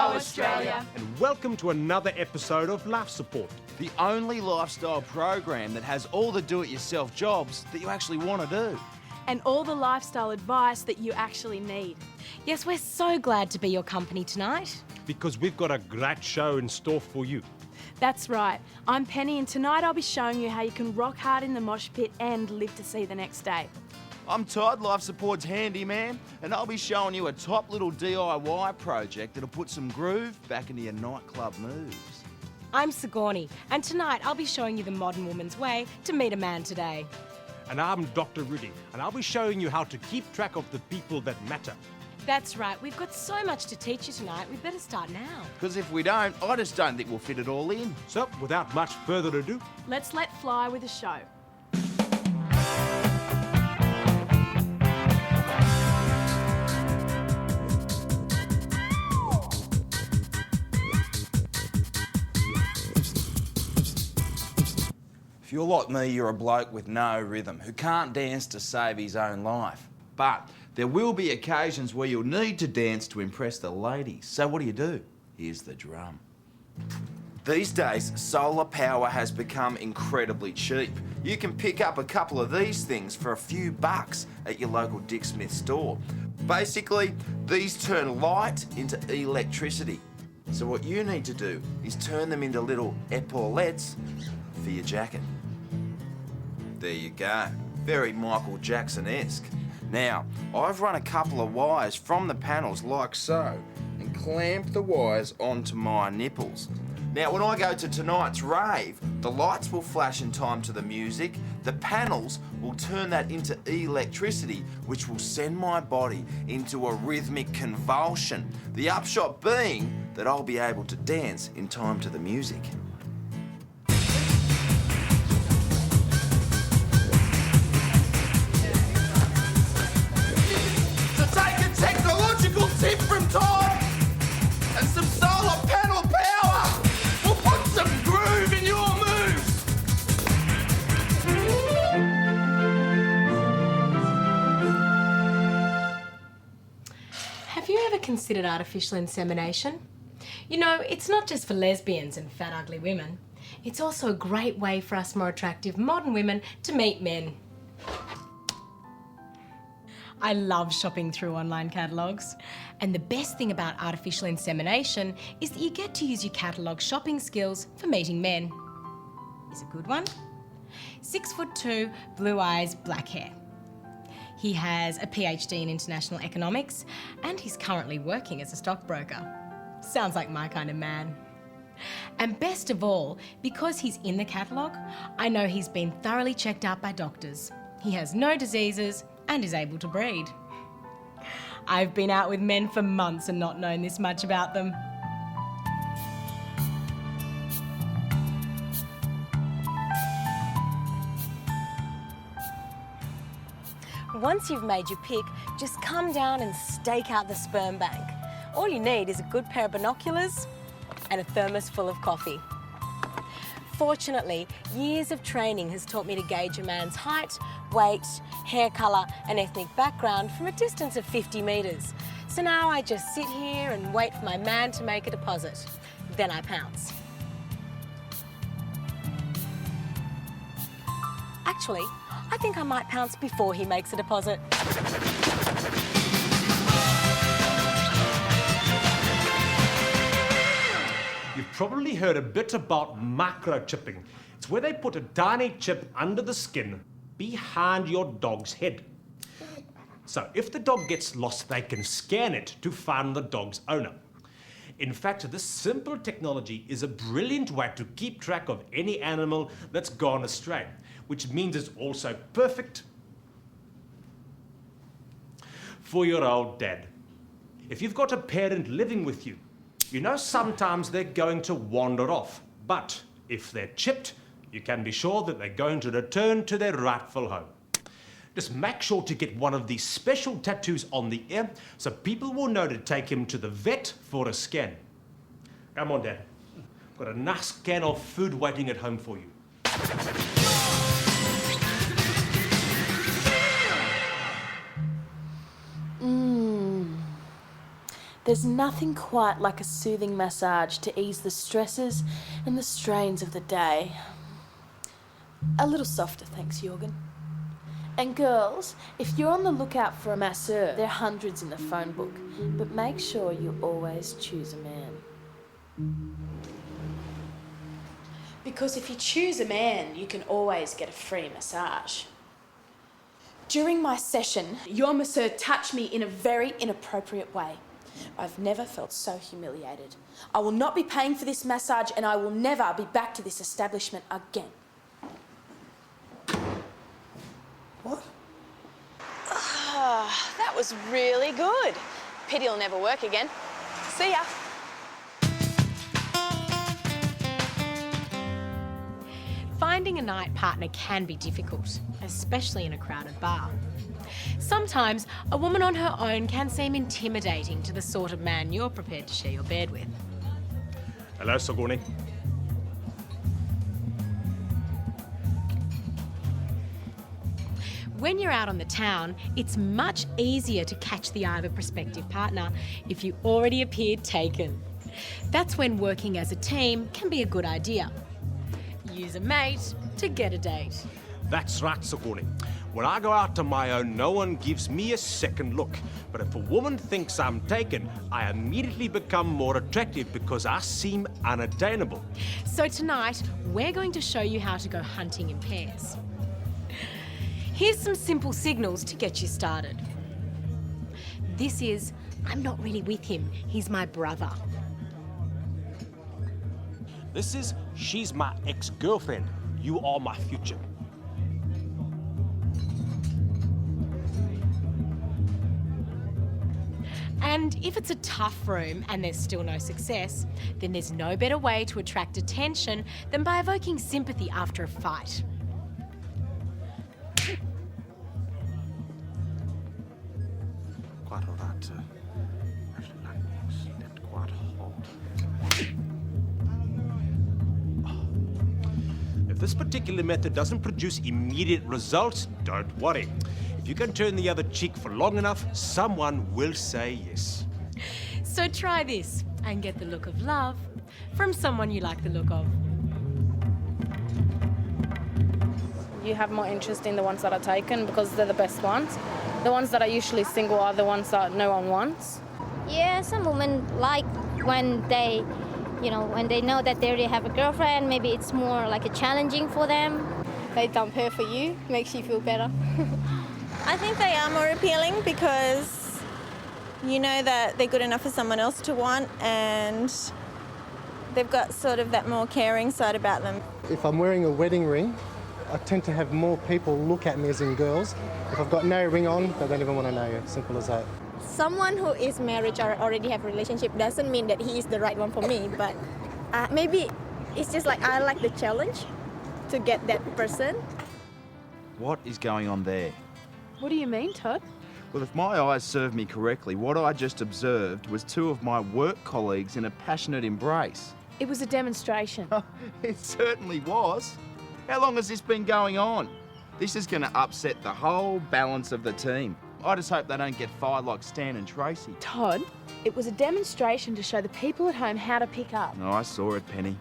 Hello, Australia. And welcome to another episode of Life Support. The only lifestyle program that has all the do-it-yourself jobs that you actually want to do. And all the lifestyle advice that you actually need. Yes, we're so glad to be your company tonight. Because we've got a great show in store for you. That's right. I'm Penny, and tonight I'll be showing you how you can rock hard in the mosh pit and live to see the next day. I'm Todd, Life Support's handyman, and I'll be showing you a top little DIY project that'll put some groove back into your nightclub moves. I'm Sigourney, and tonight I'll be showing you the modern woman's way to meet a man today. And I'm Dr. Rudy, and I'll be showing you how to keep track of the people that matter. That's right, we've got so much to teach you tonight, we'd better start now. Because if we don't, I just don't think we'll fit it all in. So, without much further ado, let's let fly with the show. If you're like me, you're a bloke with no rhythm, who can't dance to save his own life. But there will be occasions where you'll need to dance to impress the ladies. So what do? Here's the drum. These days, solar power has become incredibly cheap. You can pick up a couple of these things for a few bucks at your local Dick Smith store. Basically, these turn light into electricity. So what you need to do is turn them into little epaulettes for your jacket. There you go. Very Michael Jackson-esque. Now, I've run a couple of wires from the panels like so and clamped the wires onto my nipples. Now, when I go to tonight's rave, the lights will flash in time to the music, the panels will turn that into electricity, which will send my body into a rhythmic convulsion. The upshot being that I'll be able to dance in time to the music. Tip from Todd and some solar panel power will put some groove in your moves. Have you ever considered artificial insemination? You know, it's not just for lesbians and fat, ugly women. It's also a great way for us more attractive modern women to meet men. I love shopping through online catalogues. And the best thing about artificial insemination is that you get to use your catalogue shopping skills for meeting men. Here's a good one. 6'2", blue eyes, black hair. He has a PhD in international economics and he's currently working as a stockbroker. Sounds like my kind of man. And best of all, because he's in the catalogue, I know he's been thoroughly checked out by doctors. He has no diseases and is able to breed. I've been out with men for months and not known this much about them. Once you've made your pick, just come down and stake out the sperm bank. All you need is a good pair of binoculars and a thermos full of coffee. Fortunately, years of training has taught me to gauge a man's height, weight, hair colour and ethnic background from a distance of 50 metres. So now I just sit here and wait for my man to make a deposit. Then I pounce. Actually, I think I might pounce before he makes a deposit. you've probably heard a bit about microchipping. It's where they put a tiny chip under the skin behind your dog's head. So if the dog gets lost, they can scan it to find the dog's owner. In fact, this simple technology is a brilliant way to keep track of any animal that's gone astray, which means it's also perfect for your old dad. If you've got a parent living with you, you know sometimes they're going to wander off, but if they're chipped, you can be sure that they're going to return to their rightful home. Just make sure to get one of these special tattoos on the ear so people will know to take him to the vet for a scan. Come on, Dad. I've got a nice can of food waiting at home for you. There's nothing quite like a soothing massage to ease the stresses and the strains of the day. A little softer, thanks, Jorgen. And girls, if you're on the lookout for a masseur, there are hundreds in the phone book, but make sure you always choose a man. Because if you choose a man, you can always get a free massage. During my session, your masseur touched me in a very inappropriate way. I've never felt so humiliated. I will not be paying for this massage and I will never be back to this establishment again. What? That was really good. Pity it'll never work again. See ya. Finding a night partner can be difficult, especially in a crowded bar. Sometimes a woman on her own can seem intimidating to the sort of man you're prepared to share your bed with. Hello, Sigourney. When you're out on the town, it's much easier to catch the eye of a prospective partner if you already appear taken. That's when working as a team can be a good idea. Use a mate to get a date. That's right, Sigourney. When I go out on my own, no one gives me a second look. But if a woman thinks I'm taken, I immediately become more attractive because I seem unattainable. So tonight, we're going to show you how to go hunting in pairs. Here's some simple signals to get you started. This is, I'm not really with him, he's my brother. This is, she's my ex-girlfriend. You are my future. And if it's a tough room and there's still no success, then there's no better way to attract attention than by evoking sympathy after a fight. Quite all right. Actually, slept quite hard. If this particular method doesn't produce immediate results, don't worry. If you can turn the other cheek for long enough, someone will say yes. So try this and get the look of love from someone you like the look of. You have more interest in the ones that are taken because they're the best ones. The ones that are usually single are the ones that no one wants. Yeah, some women like when they, when they know that they already have a girlfriend, maybe it's more like a challenging for them. They dump her for you, makes you feel better. I think they are more appealing because you know that they're good enough for someone else to want and they've got sort of that more caring side about them. If I'm wearing a wedding ring, I tend to have more people look at me as in girls. If I've got no ring on, they don't even want to know you. Simple as that. Someone who is married or already have a relationship doesn't mean that he is the right one for me, but maybe it's just like I like the challenge to get that person. What is going on there? What do you mean, Todd? Well, if my eyes serve me correctly, what I just observed was two of my work colleagues in a passionate embrace. It was a demonstration. It certainly was. How long has this been going on? This is going to upset the whole balance of the team. I just hope they don't get fired like Stan and Tracy. Todd, it was a demonstration to show the people at home how to pick up. No, I saw it, Penny.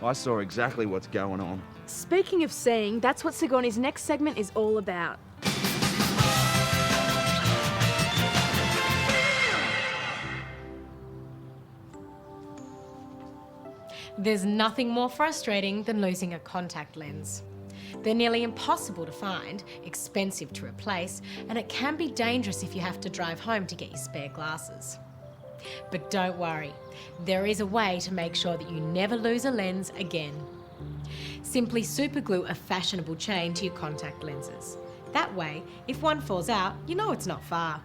I saw exactly what's going on. Speaking of seeing, that's what Sigourney's next segment is all about. There's nothing more frustrating than losing a contact lens. They're nearly impossible to find, expensive to replace, and it can be dangerous if you have to drive home to get your spare glasses. But don't worry, there is a way to make sure that you never lose a lens again. Simply superglue a fashionable chain to your contact lenses. That way, if one falls out, you know it's not far.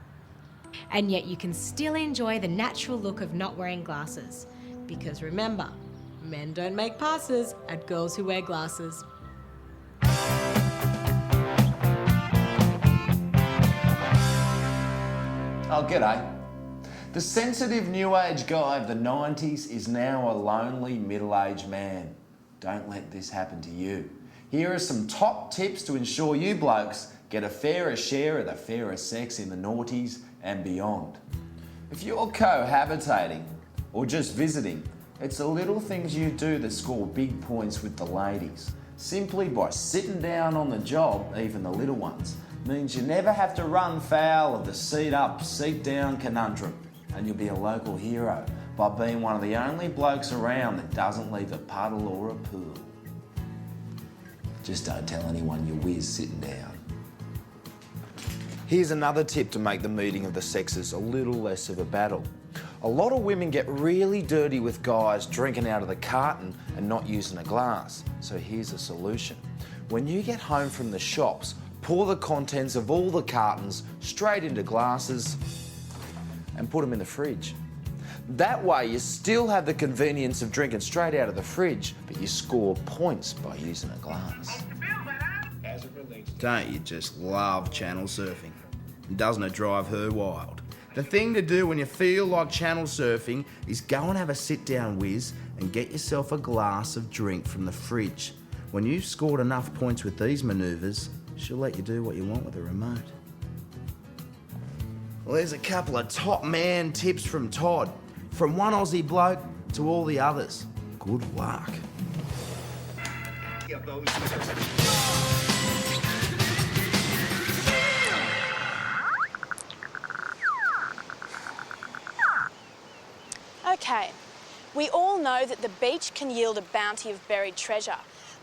And yet you can still enjoy the natural look of not wearing glasses. Because remember, men don't make passes at girls who wear glasses. Oh, g'day. The sensitive new age guy of the 90s is now a lonely middle-aged man. Don't let this happen to you. Here are some top tips to ensure you blokes get a fairer share of the fairer sex in the noughties and beyond. If you're cohabitating or just visiting, it's the little things you do that score big points with the ladies. Simply by sitting down on the job, even the little ones, means you never have to run foul of the seat up, seat down conundrum, and you'll be a local hero by being one of the only blokes around that doesn't leave a puddle or a pool. Just don't tell anyone you whiz sitting down. Here's another tip to make the meeting of the sexes a little less of a battle. A lot of women get really dirty with guys drinking out of the carton and not using a glass. So here's a solution. When you get home from the shops, pour the contents of all the cartons straight into glasses and put them in the fridge. That way you still have the convenience of drinking straight out of the fridge, but you score points by using a glass. Don't you just love channel surfing? Doesn't it drive her wild? The thing to do when you feel like channel surfing is go and have a sit-down whiz and get yourself a glass of drink from the fridge. When you've scored enough points with these manoeuvres, she'll let you do what you want with the remote. Well, there's a couple of top man tips from Todd. From one Aussie bloke to all the others. Good luck. Okay, we all know that the beach can yield a bounty of buried treasure.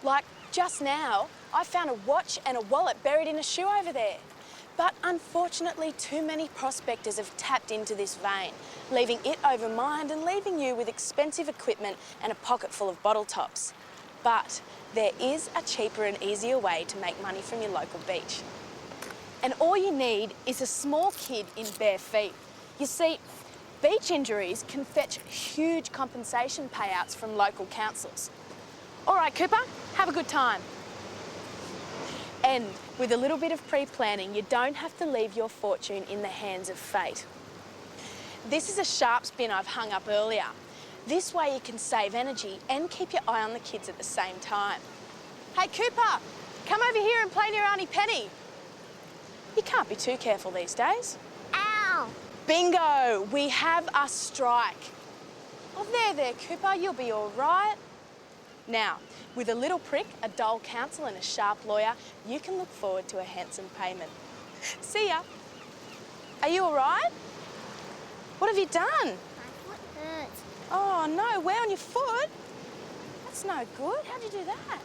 Like just now, I found a watch and a wallet buried in a shoe over there. But unfortunately, too many prospectors have tapped into this vein, leaving it overmined and leaving you with expensive equipment and a pocket full of bottle tops. But there is a cheaper and easier way to make money from your local beach. And all you need is a small kid in bare feet. You see, beach injuries can fetch huge compensation payouts from local councils. All right, Cooper, have a good time. And with a little bit of pre-planning, you don't have to leave your fortune in the hands of fate. This is a sharp spin I've hung up earlier. This way you can save energy and keep your eye on the kids at the same time. Hey, Cooper, come over here and play near Auntie Penny. You can't be too careful these days. Ow! Bingo, we have a strike. Oh, there, Cooper, you'll be all right. Now, with a little prick, a dull counsel and a sharp lawyer, you can look forward to a handsome payment. See ya. Are you all right? What have you done? My foot hurts. Oh no, where on your foot? That's no good. How'd you do that?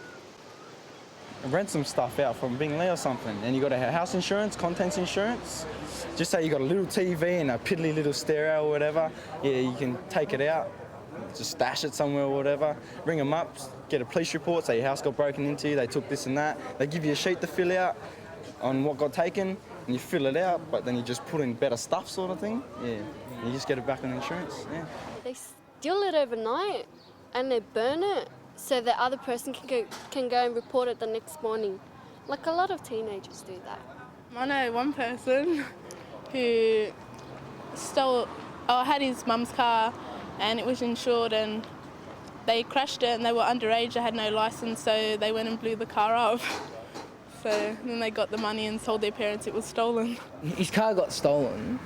Rent some stuff out from Bingley or something, and you got a house insurance, contents insurance. Just say you got a little TV and a piddly little stereo or whatever. Yeah, you can take it out, just stash it somewhere or whatever. Ring them up, get a police report, say your house got broken into, they took this and that. They give you a sheet to fill out on what got taken, and you fill it out, but then you just put in better stuff sort of thing. Yeah, and you just get it back on insurance. Yeah. They steal it overnight and they burn it so the other person can go and report it the next morning. Like a lot of teenagers do that. I know one person who had his mum's car and it was insured and they crashed it and they were underage, they had no licence, so they went and blew the car up. So then they got the money and told their parents it was stolen. His car got stolen.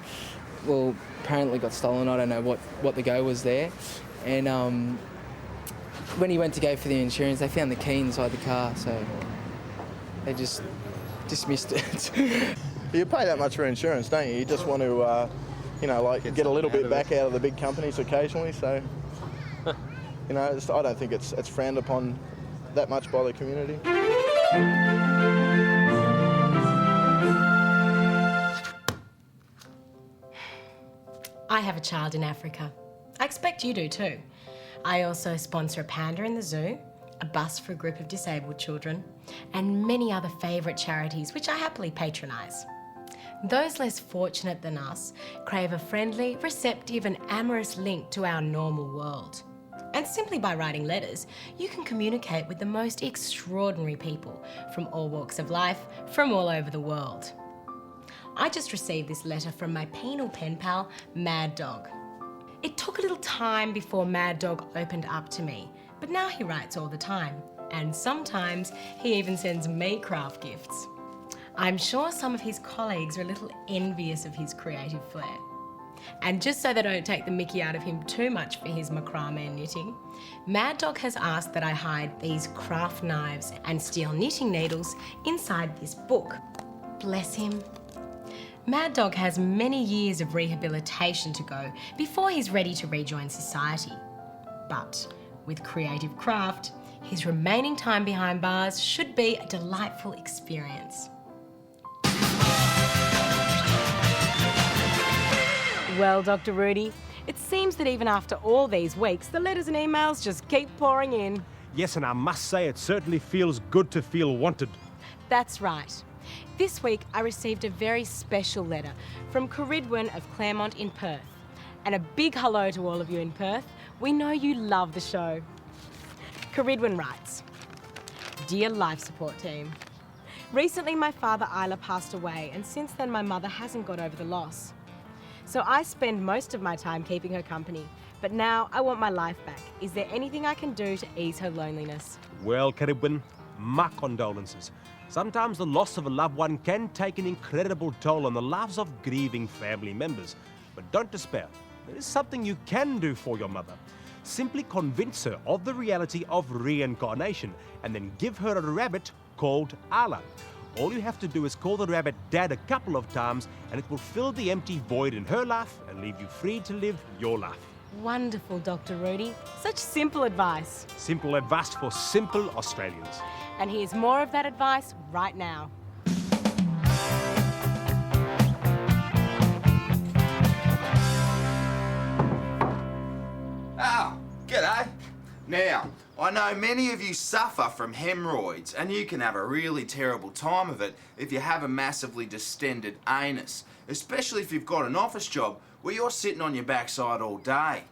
Well, apparently got stolen. I don't know what the go was there. And when he went to go for the insurance, they found the key inside the car, so they just dismissed it. You pay that much for insurance, don't you? You just want to, get a little bit back out of the big companies occasionally. So, I don't think it's frowned upon that much by the community. I have a child in Africa. I expect you do too. I also sponsor a panda in the zoo, a bus for a group of disabled children, and many other favourite charities which I happily patronise. Those less fortunate than us crave a friendly, receptive and amorous link to our normal world. And simply by writing letters, you can communicate with the most extraordinary people from all walks of life, from all over the world. I just received this letter from my penal pen pal, Mad Dog. It took a little time before Mad Dog opened up to me, but now he writes all the time. And sometimes he even sends me craft gifts. I'm sure some of his colleagues are a little envious of his creative flair. And just so they don't take the mickey out of him too much for his macrame knitting, Mad Dog has asked that I hide these craft knives and steel knitting needles inside this book. Bless him. Mad Dog has many years of rehabilitation to go before he's ready to rejoin society. But with creative craft, his remaining time behind bars should be a delightful experience. Well, Dr. Rudy, it seems that even after all these weeks, the letters and emails just keep pouring in. Yes, and I must say it certainly feels good to feel wanted. That's right. This week I received a very special letter from Caridwen of Claremont in Perth. And a big hello to all of you in Perth. We know you love the show. Caridwen writes, Dear Life Support Team, recently my father Isla passed away, and since then my mother hasn't got over the loss. So I spend most of my time keeping her company, but now I want my life back. Is there anything I can do to ease her loneliness? Well, Caridwen, my condolences. Sometimes the loss of a loved one can take an incredible toll on the lives of grieving family members. But don't despair. There is something you can do for your mother. Simply convince her of the reality of reincarnation and then give her a rabbit called Ala. All you have to do is call the rabbit Dad a couple of times and it will fill the empty void in her life and leave you free to live your life. Wonderful, Dr. Rudy. Such simple advice. Simple advice for simple Australians. And here's more of that advice right now. Oh, g'day. Now, I know many of you suffer from hemorrhoids, and you can have a really terrible time of it if you have a massively distended anus, especially if you've got an office job where you're sitting on your backside all day.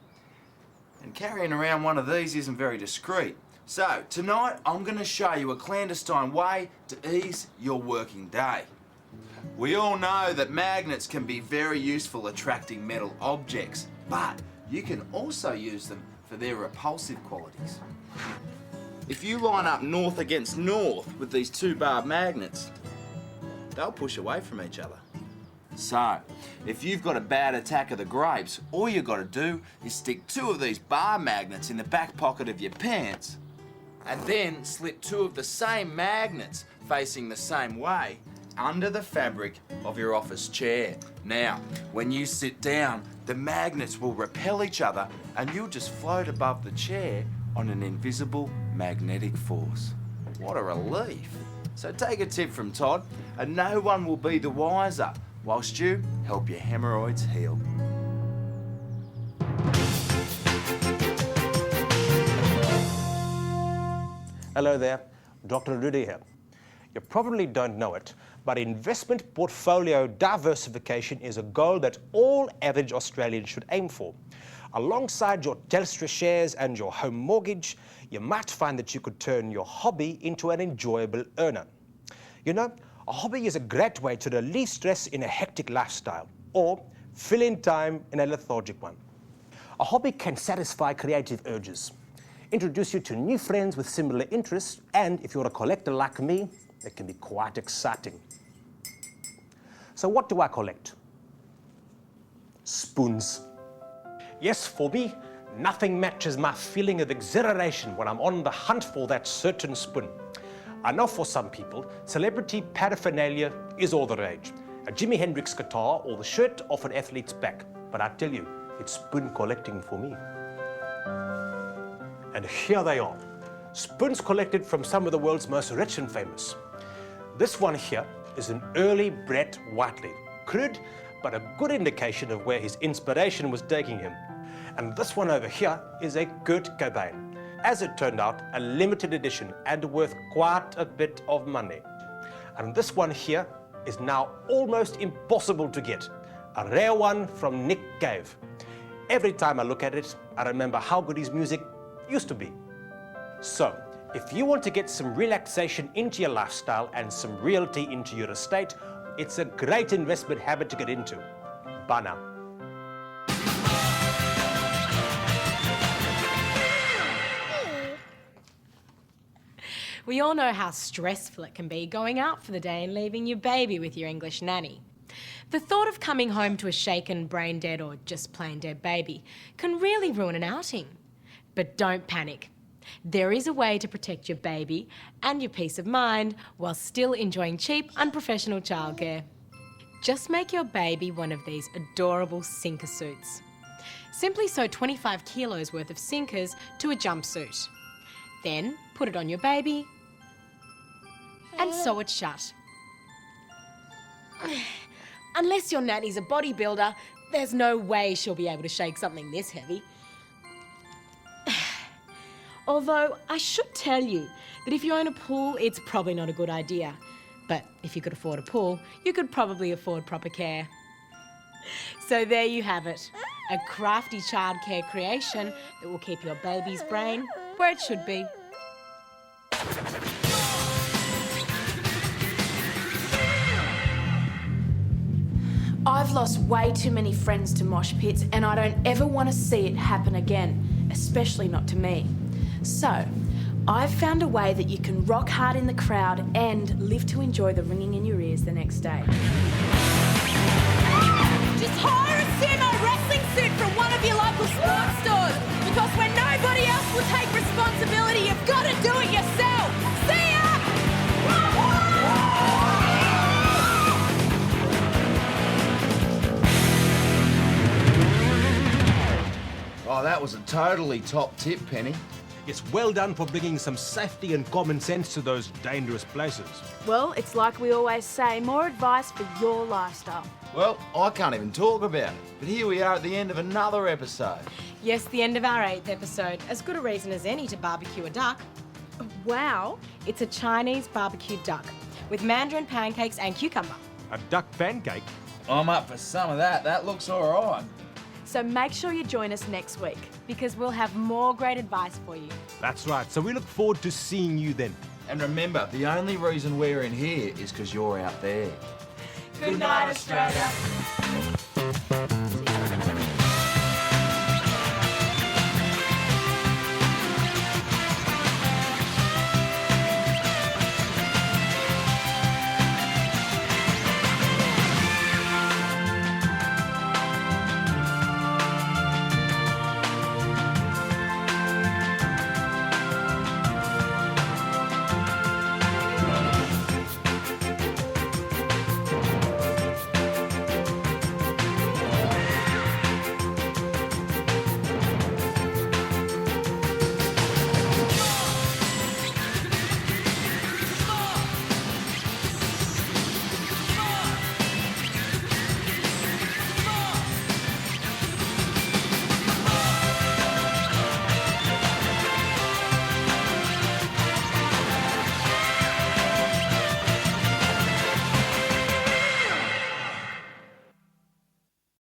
And carrying around one of these isn't very discreet. So, tonight I'm going to show you a clandestine way to ease your working day. We all know that magnets can be very useful attracting metal objects, but you can also use them for their repulsive qualities. If you line up north against north with these two barbed magnets, they'll push away from each other. So, if you've got a bad attack of the grapes, all you've got to do is stick two of these bar magnets in the back pocket of your pants and then slip two of the same magnets facing the same way under the fabric of your office chair. Now, when you sit down, the magnets will repel each other and you'll just float above the chair on an invisible magnetic force. What a relief. So take a tip from Todd and no one will be the wiser whilst you help your hemorrhoids heal. Hello there, Dr. Rudy here. You probably don't know it, but investment portfolio diversification is a goal that all average Australians should aim for. Alongside your Telstra shares and your home mortgage, you might find that you could turn your hobby into an enjoyable earner. You know, a hobby is a great way to relieve stress in a hectic lifestyle, or fill in time in a lethargic one. A hobby can satisfy creative urges, introduce you to new friends with similar interests, and if you're a collector like me, it can be quite exciting. So what do I collect? Spoons. Yes, for me, nothing matches my feeling of exhilaration when I'm on the hunt for that certain spoon. I know for some people, celebrity paraphernalia is all the rage. A Jimi Hendrix guitar or the shirt off an athlete's back. But I tell you, it's spoon collecting for me. And here they are, spoons collected from some of the world's most rich and famous. This one here is an early Brett Whiteley. Crude, but a good indication of where his inspiration was taking him. And this one over here is a Kurt Cobain. As it turned out, a limited edition and worth quite a bit of money. And this one here is now almost impossible to get. A rare one from Nick Cave. Every time I look at it, I remember how good his music used to be. So, if you want to get some relaxation into your lifestyle and some realty into your estate, it's a great investment habit to get into. Bye now. We all know how stressful it can be going out for the day and leaving your baby with your English nanny. The thought of coming home to a shaken, brain-dead or just plain dead baby can really ruin an outing. But don't panic. There is a way to protect your baby and your peace of mind while still enjoying cheap, unprofessional childcare. Just make your baby one of these adorable sinker suits. Simply sew 25 kilos worth of sinkers to a jumpsuit. Then put it on your baby and sew it shut. Unless your nanny's a bodybuilder, there's no way she'll be able to shake something this heavy. Although I should tell you that if you own a pool, it's probably not a good idea. But if you could afford a pool, you could probably afford proper care. So there you have it, a crafty childcare creation that will keep your baby's brain where it should be. I've lost way too many friends to mosh pits, and I don't ever want to see it happen again, especially not to me. So, I've found a way that you can rock hard in the crowd and live to enjoy the ringing in your ears the next day. Just hire a sumo wrestling suit from one of your local sports stores, because when nobody else will take responsibility, you've got to do it yourself. See ya! Oh, that was a totally top tip, Penny. Yes, well done for bringing some safety and common sense to those dangerous places. Well, it's like we always say, more advice for your lifestyle. Well, I can't even talk about it, but here we are at the end of another episode. Yes, the end of our 8th episode. As good a reason as any to barbecue a duck. Wow, it's a Chinese barbecued duck with mandarin pancakes and cucumber. A duck pancake? I'm up for some of that. That looks all right. So make sure you join us next week. Because we'll have more great advice for you. That's right, so we look forward to seeing you then. And remember, the only reason we're in here is because you're out there. Good night, Australia.